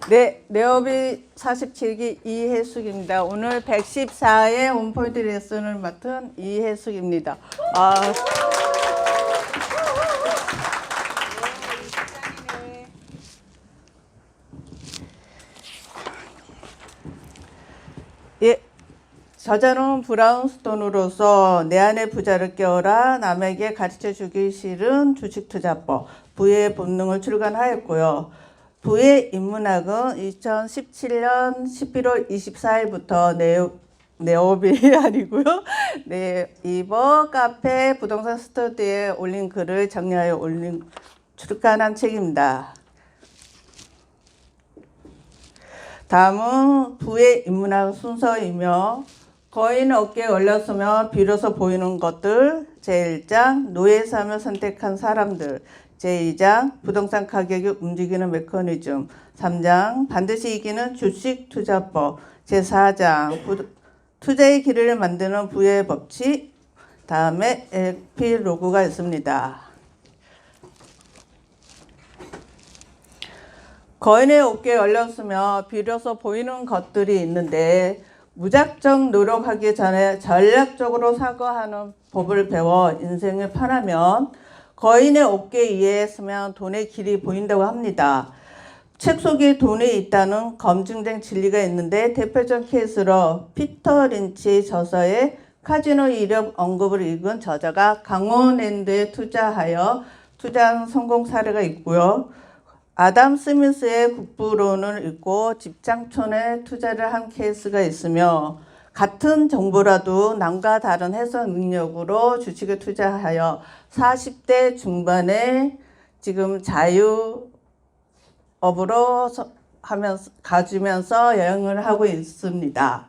네, 네오비 47기 이혜숙입니다. 오늘 114회 원포인트 레슨을 맡은 이혜숙입니다. 예, 저자는 브라운스톤으로서 내 안의 부자를 깨워라 남에게 가르쳐주기 싫은 주식투자법 부의 본능을 출간하였고요. 부의 인문학은 2017년 11월 24일부터 네오비 아니고요. 네이버 카페 부동산 스터디에 올린 글을 정리하여 출간한 책입니다. 다음은 부의 인문학 순서이며 거인의 어깨에 올렸으며 비로소 보이는 것들 제1장 노예 삶을 선택한 사람들 제2장 부동산 가격이 움직이는 메커니즘 3장 반드시 이기는 주식 투자법 제4장 투자의 길을 만드는 부의 법칙 다음에 에피로그가 있습니다. 거인의 어깨에 올렸으며 비로소 보이는 것들이 있는데 무작정 노력하기 전에 전략적으로 사고하는 법을 배워 인생을 편하면 거인의 어깨 위에 서면 돈의 길이 보인다고 합니다. 책 속에 돈이 있다는 검증된 진리가 있는데 대표적 케이스로 피터 린치 저서의 카지노 이력 언급을 읽은 저자가 강원랜드에 투자하여 투자한 성공 사례가 있고요. 아담 스미스의 국부론을 읽고 집장촌에 투자를 한 케이스가 있으며 같은 정보라도 남과 다른 해석 능력으로 주식에 투자하여 40대 중반에 지금 자유업으로 가지면서 여행을 하고 있습니다.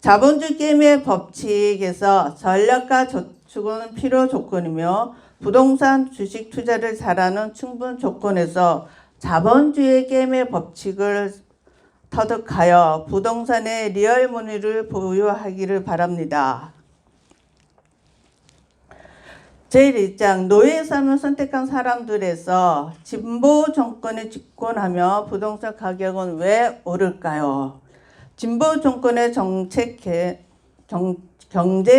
자본주의 게임의 법칙에서 전략과 저축은 필요 조건이며 부동산 주식 투자를 잘하는 충분 조건에서 자본주의 게임의 법칙을 터득하여 부동산의 리얼머니를 보유하기를 바랍니다. 제1장 노예 삶을 선택한 사람들에서 진보 정권이 집권하며 부동산 가격은 왜 오를까요? 진보 정권의 경제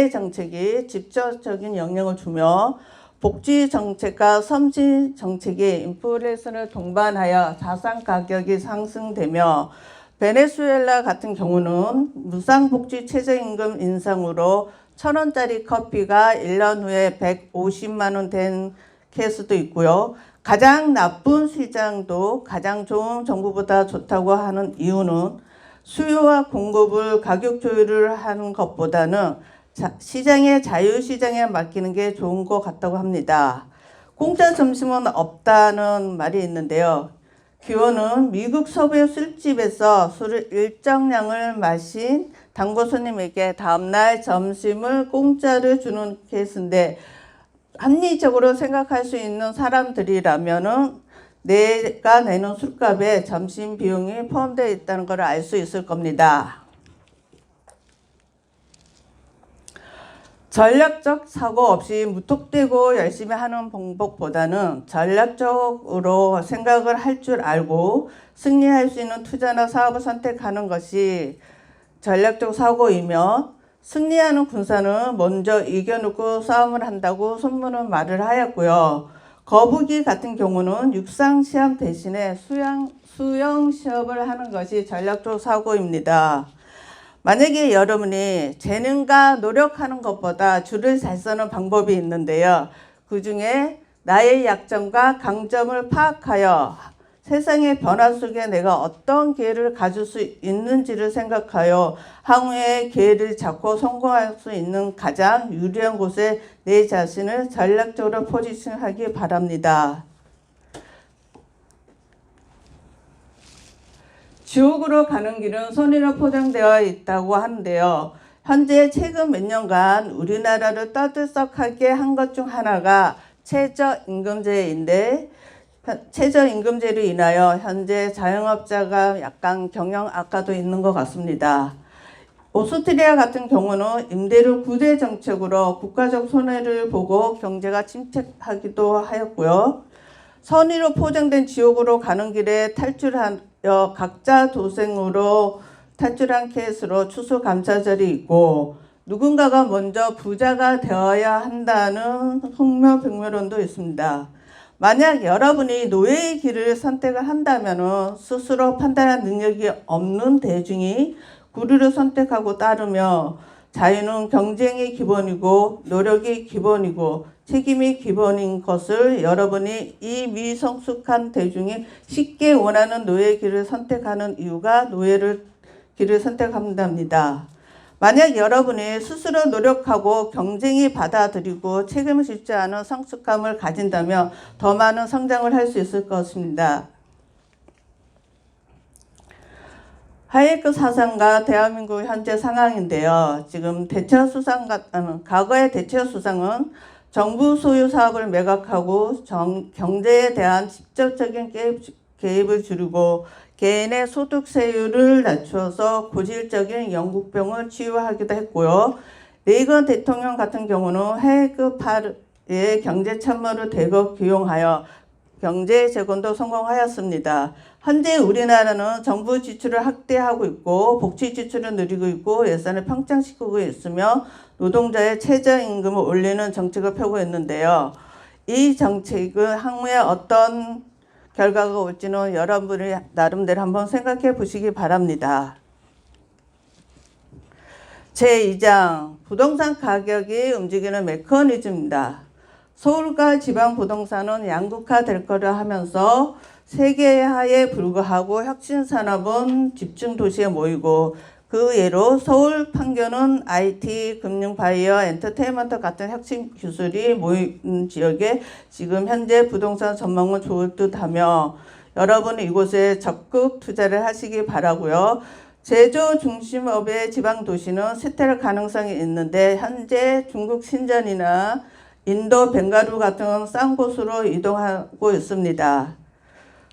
정책이 직접적인 영향을 주며 복지 정책과 섬진 정책이 인플레이션을 동반하여 자산 가격이 상승되며 베네수엘라 같은 경우는 무상복지 최저임금 인상으로 1,000원짜리 커피가 1년 후에 150만 원 된 케이스도 있고요. 가장 나쁜 시장도 가장 좋은 정부보다 좋다고 하는 이유는 수요와 공급을 가격 조율을 하는 것보다는 시장의 자유시장에 맡기는 게 좋은 것 같다고 합니다. 공짜 점심은 없다는 말이 있는데요. 기원은 미국 서부의 술집에서 술을 일정량을 마신 단골 손님에게 다음날 점심을 공짜로 주는 케이스인데 합리적으로 생각할 수 있는 사람들이라면은 내가 내는 술값에 점심 비용이 포함되어 있다는 걸 알 수 있을 겁니다. 전략적 사고 없이 무턱대고 열심히 하는 방법보다는 전략적으로 생각을 할 줄 알고 승리할 수 있는 투자나 사업을 선택하는 것이 전략적 사고이며 승리하는 군사는 먼저 이겨놓고 싸움을 한다고 손문은 말을 하였고요. 거북이 같은 경우는 육상 시합 대신에 수영 시합을 하는 것이 전략적 사고입니다. 만약에 여러분이 재능과 노력하는 것보다 줄을 잘 서는 방법이 있는데요. 그 중에 나의 약점과 강점을 파악하여 세상의 변화 속에 내가 어떤 기회를 가질 수 있는지를 생각하여 향후의 기회를 잡고 성공할 수 있는 가장 유리한 곳에 내 자신을 전략적으로 포지션하기 바랍니다. 지옥으로 가는 길은 선의로 포장되어 있다고 하는데요. 현재 최근 몇 년간 우리나라를 떠들썩하게 한 것 중 하나가 최저임금제인데 최저임금제로 인하여 현재 자영업자가 약간 경영 악화도 있는 것 같습니다. 오스트리아 같은 경우는 임대료 구제 정책으로 국가적 손해를 보고 경제가 침체하기도 하였고요. 선의로 포장된 지옥으로 가는 길에 탈출하여 각자 도생으로 탈출한 케이스로 추수감사절이 있고, 누군가가 먼저 부자가 되어야 한다는 흥묘백묘론도 있습니다. 만약 여러분이 노예의 길을 선택을 한다면 스스로 판단할 능력이 없는 대중이 구류를 선택하고 따르며, 자유는 경쟁이 기본이고 노력이 기본이고 책임이 기본인 것을 여러분이 이 미성숙한 대중이 쉽게 원하는 노예의 길을 선택하는 이유가 노예를 길을 선택한답니다. 만약 여러분이 스스로 노력하고 경쟁이 받아들이고 책임을 짓지 않은 성숙함을 가진다면 더 많은 성장을 할 수 있을 것입니다. 하이에크 사상과 대한민국 현재 상황인데요. 지금 과거의 대처 수상은 정부 소유 사업을 매각하고 경제에 대한 직접적인 개입을 줄이고 개인의 소득세율을 낮춰서 고질적인 영국병을 치유하기도 했고요. 레이건 대통령 같은 경우는 하이에크파의 경제 참모를 대거 기용하여 경제 재건도 성공하였습니다. 현재 우리나라는 정부 지출을 확대하고 있고 복지 지출을 늘리고 있고 예산을 평창시키고 있으며 노동자의 최저임금을 올리는 정책을 펴고 있는데요. 이 정책은 향후에 어떤 결과가 올지는 여러분이 나름대로 한번 생각해 보시기 바랍니다. 제2장 부동산 가격이 움직이는 메커니즘입니다. 서울과 지방 부동산은 양극화될 거라 하면서 세계화에 불과하고 혁신산업은 집중도시에 모이고 그 예로 서울 판교는 IT, 금융, 바이오, 엔터테인먼트 같은 혁신 기술이 모인 지역에 지금 현재 부동산 전망은 좋을 듯하며 여러분은 이곳에 적극 투자를 하시기 바라고요. 제조 중심업의 지방 도시는 쇠퇴할 가능성이 있는데 현재 중국 신전이나 인도 벵가루 같은 싼 곳으로 이동하고 있습니다.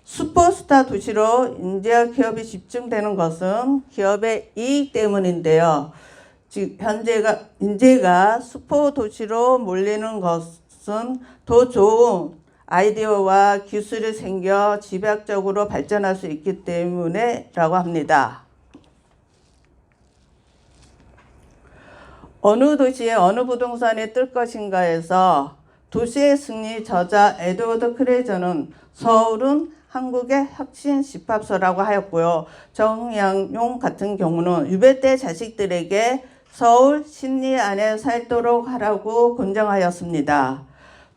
슈퍼스타 도시로 인재와 기업이 집중되는 것은 기업의 이익 때문인데요. 즉 인재가 슈퍼 도시로 몰리는 것은 더 좋은 아이디어와 기술이 생겨 집약적으로 발전할 수 있기 때문에라고 합니다. 어느 도시에 어느 부동산이 뜰 것인가에서 도시의 승리 저자 에드워드 크레이저는 서울은 한국의 혁신 집합소라고 하였고요. 정양용 같은 경우는 유배 때 자식들에게 서울 신리 안에 살도록 하라고 권장하였습니다.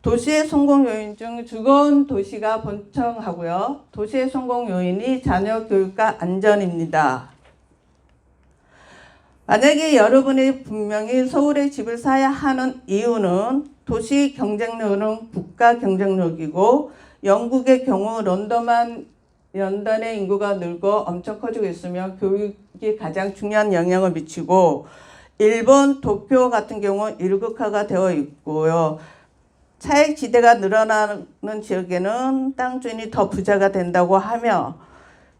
도시의 성공 요인 중 주거운 도시가 번창하고요. 도시의 성공 요인이 자녀 교육과 안전입니다. 만약에 여러분이 분명히 서울에 집을 사야 하는 이유는 도시 경쟁력은 국가 경쟁력이고 영국의 경우 런던의 인구가 늘고 엄청 커지고 있으며 교육이 가장 중요한 영향을 미치고 일본 도쿄 같은 경우 일극화가 되어 있고요. 차익지대가 늘어나는 지역에는 땅 주인이 더 부자가 된다고 하며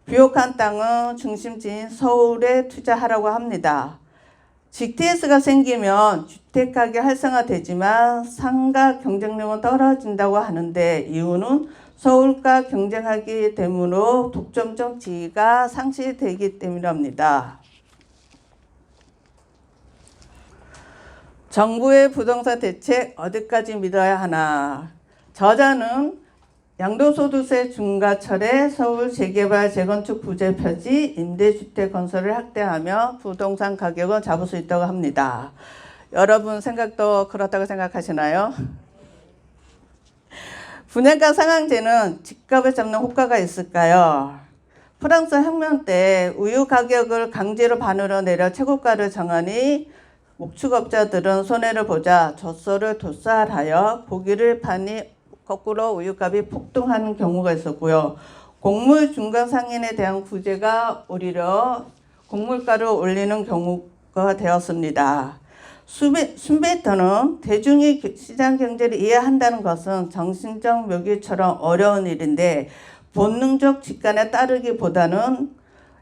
부족한 땅은 중심지인 서울에 투자하라고 합니다. GTS가 생기면 주택가격 활성화되지만 상가 경쟁력은 떨어진다고 하는데 이유는 서울과 경쟁하기 때문에 독점적 지위가 상실되기 때문입니다. 정부의 부동산 대책 어디까지 믿어야 하나? 저자는 양도소득세 중과철에 서울 재개발, 재건축 부재 폐지, 임대주택 건설을 확대하며 부동산 가격을 잡을 수 있다고 합니다. 여러분 생각도 그렇다고 생각하시나요? 분양가 상한제는 집값을 잡는 효과가 있을까요? 프랑스 혁명 때 우유 가격을 강제로 반으로 내려 최고가를 정하니 목축업자들은 손해를 보자 젖소를 도살하여 고기를 파니 거꾸로 우유값이 폭등하는 경우가 있었고요. 곡물 중간 상인에 대한 구제가 오히려 곡물가를 올리는 경우가 되었습니다. 순배터는 대중이 시장 경제를 이해한다는 것은 정신적 묘기처럼 어려운 일인데 본능적 직관에 따르기보다는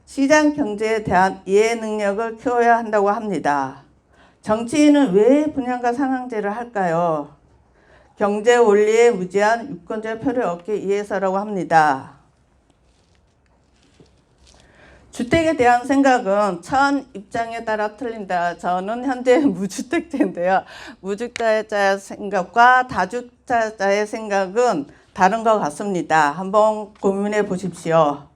시장 경제에 대한 이해 능력을 키워야 한다고 합니다. 정치인은 왜 분양가 상한제를 할까요? 경제 원리에 무지한 유권자 표를 얻기 위해서라고 합니다. 주택에 대한 생각은 처한 입장에 따라 틀린다. 저는 현재 무주택자인데요. 무주택자의 생각과 다주택자의 생각은 다른 것 같습니다. 한번 고민해 보십시오.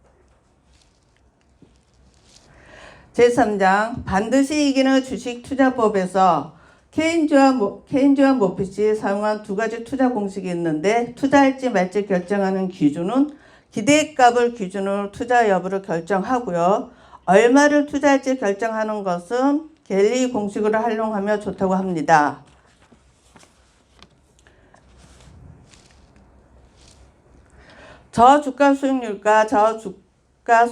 제3장 반드시 이기는 주식투자법에서 케인즈와 모핏이 사용한 두 가지 투자 공식이 있는데 투자할지 말지 결정하는 기준은 기대값을 기준으로 투자 여부를 결정하고요. 얼마를 투자할지 결정하는 것은 갤리 공식으로 활용하면 좋다고 합니다. 저주가 수익률과 저주가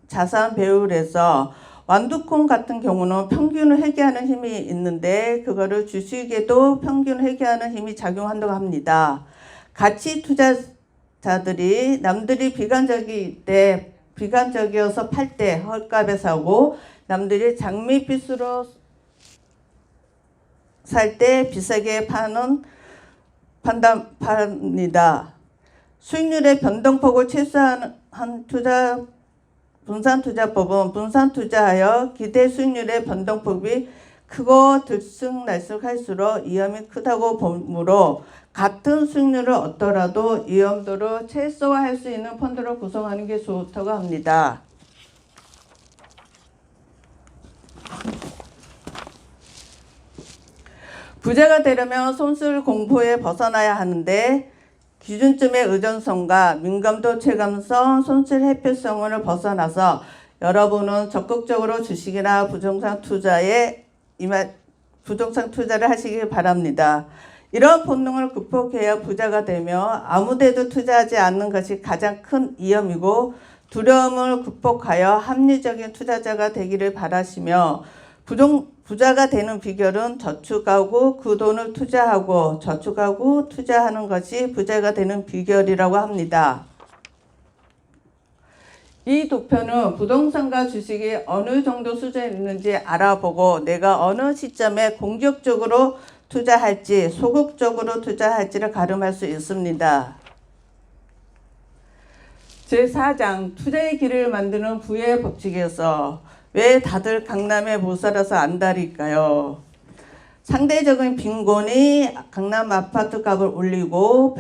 자산 배율에서 완두콩 같은 경우는 평균을 회귀하는 힘이 있는데 그거를 주식에도 평균을 회귀하는 힘이 작용한다고 합니다. 가치 투자자들이 남들이 비관적이어서 팔 때 헐값에 사고 남들이 장밋빛으로 살 때 비싸게 팝니다. 수익률의 변동폭을 최소화한 분산투자법은 분산투자하여 기대 수익률의 변동폭이 크고 들쑥날쑥할수록 위험이 크다고 보므로 같은 수익률을 얻더라도 위험도를 최소화할 수 있는 펀드를 구성하는 게 좋다고 합니다. 부자가 되려면 손실 공포에 벗어나야 하는데 기준점의 의존성과 민감도 체감성, 손실 회피성을 벗어나서 여러분은 적극적으로 주식이나 부동산 투자를 하시기 바랍니다. 이런 본능을 극복해야 부자가 되며 아무데도 투자하지 않는 것이 가장 큰 위험이고 두려움을 극복하여 합리적인 투자자가 되기를 바라시며 부자가 되는 비결은 저축하고 그 돈을 투자하고 저축하고 투자하는 것이 부자가 되는 비결이라고 합니다. 이 도표는 부동산과 주식이 어느 정도 수준에 있는지 알아보고 내가 어느 시점에 공격적으로 투자할지 소극적으로 투자할지를 가름할 수 있습니다. 제4장 투자의 길을 만드는 부의 법칙에서 왜 다들 강남에 못 살아서 안달일까요? 상대적인 빈곤이 강남 아파트 값을 올리고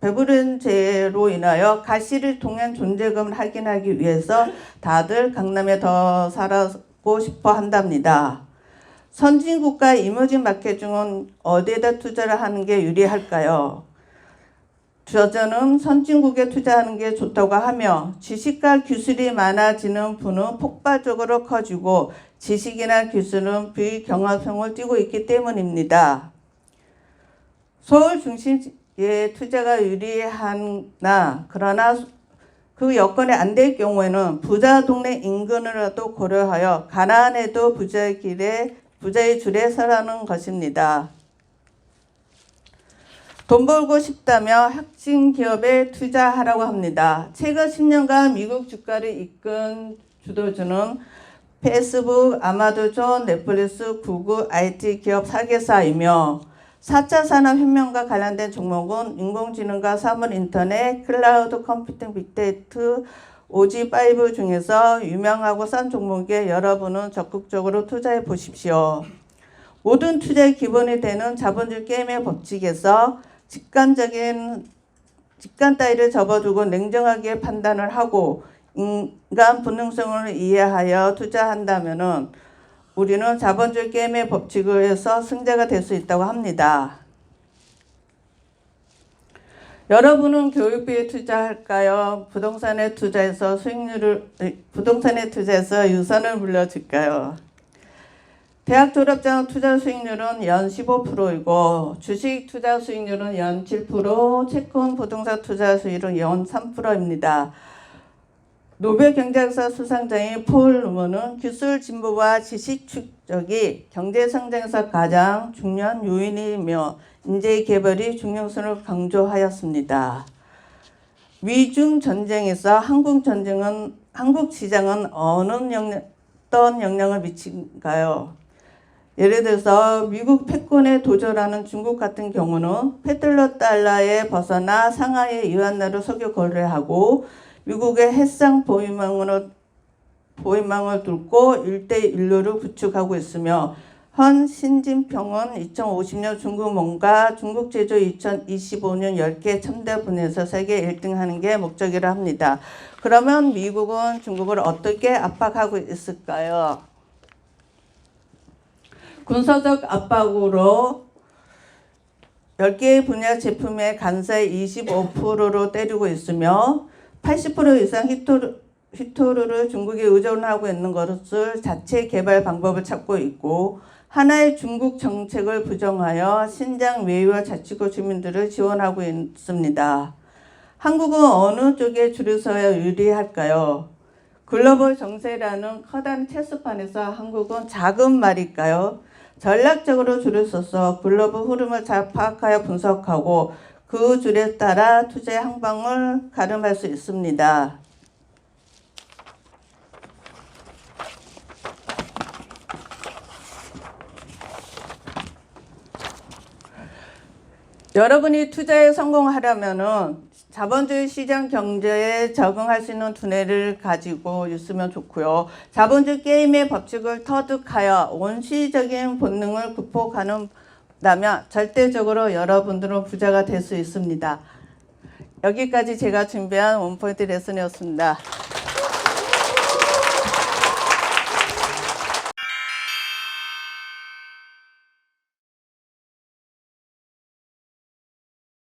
배부른제로 인하여 가시를 통한 존재감을 확인하기 위해서 다들 강남에 더 살고 싶어 한답니다. 선진국과 이머징 마켓 중은 어디에다 투자를 하는 게 유리할까요? 저는 선진국에 투자하는 게 좋다고 하며 지식과 기술이 많아지는 부는 폭발적으로 커지고 지식이나 기술은 비경합성을 띠고 있기 때문입니다. 서울 중심지에 투자가 유리하나 그러나 그 여건이 안 될 경우에는 부자 동네 인근이라도 고려하여 가난해도 부자의 줄에 서라는 것입니다. 돈 벌고 싶다며 혁신 기업에 투자하라고 합니다. 최근 10년간 미국 주가를 이끈 주도주는 페이스북, 아마존, 넷플릭스, 구글, IT 기업 4개사이며 4차 산업혁명과 관련된 종목은 인공지능과 사물인터넷, 클라우드 컴퓨팅, 빅데이터, OG5 중에서 유명하고 싼 종목에 여러분은 적극적으로 투자해 보십시오. 모든 투자의 기본이 되는 자본주의 게임의 법칙에서 직관 따위를 접어두고 냉정하게 판단을 하고 인간 본능성을 이해하여 투자한다면은 우리는 자본주의 게임의 법칙에서 승자가 될 수 있다고 합니다. 여러분은 교육비에 투자할까요? 부동산에 투자해서 유산을 물려줄까요? 대학 졸업장 투자 수익률은 연 15%이고 주식 투자 수익률은 연 7%, 채권 부동산 투자 수익률은 연 3%입니다. 노벨 경제학사 수상자인 폴 루먼은 기술 진보와 지식 축적이 경제 성장에서 가장 중요한 요인이며 인재 개발이 중요성을 강조하였습니다. 미중 전쟁에서 한국 시장은 어떤 영향을 미친가요? 예를 들어서 미국 패권에 도전하는 중국 같은 경우는 페트로달러에 벗어나 상하이 위안화로 석유 거래하고 미국의 해상 보위망을 뚫고 1대1로 구축하고 있으며 현 신진평은 2050년 중국몽과 중국 제조 2025년 10개 첨단 분야에서 세계 1등 하는 게 목적이라 합니다. 그러면 미국은 중국을 어떻게 압박하고 있을까요? 군사적 압박으로 10개의 분야 제품의 관세 25%로 때리고 있으며 80% 이상 히토르를 중국에 의존하고 있는 것을 자체 개발 방법을 찾고 있고 하나의 중국 정책을 부정하여 신장 외유와 자치구 주민들을 지원하고 있습니다. 한국은 어느 쪽에 줄을 서야 유리할까요? 글로벌 정세라는 커다란 체스판에서 한국은 작은 말일까요? 전략적으로 줄을 서서 글로벌 흐름을 잘 파악하여 분석하고 그 줄에 따라 투자의 항방을 가름할 수 있습니다. 여러분이 투자에 성공하려면은 자본주의 시장 경제에 적응할 수 있는 두뇌를 가지고 있으면 좋고요. 자본주의 게임의 법칙을 터득하여 원시적인 본능을 극복한다면 절대적으로 여러분들은 부자가 될 수 있습니다. 여기까지 제가 준비한 원포인트 레슨이었습니다.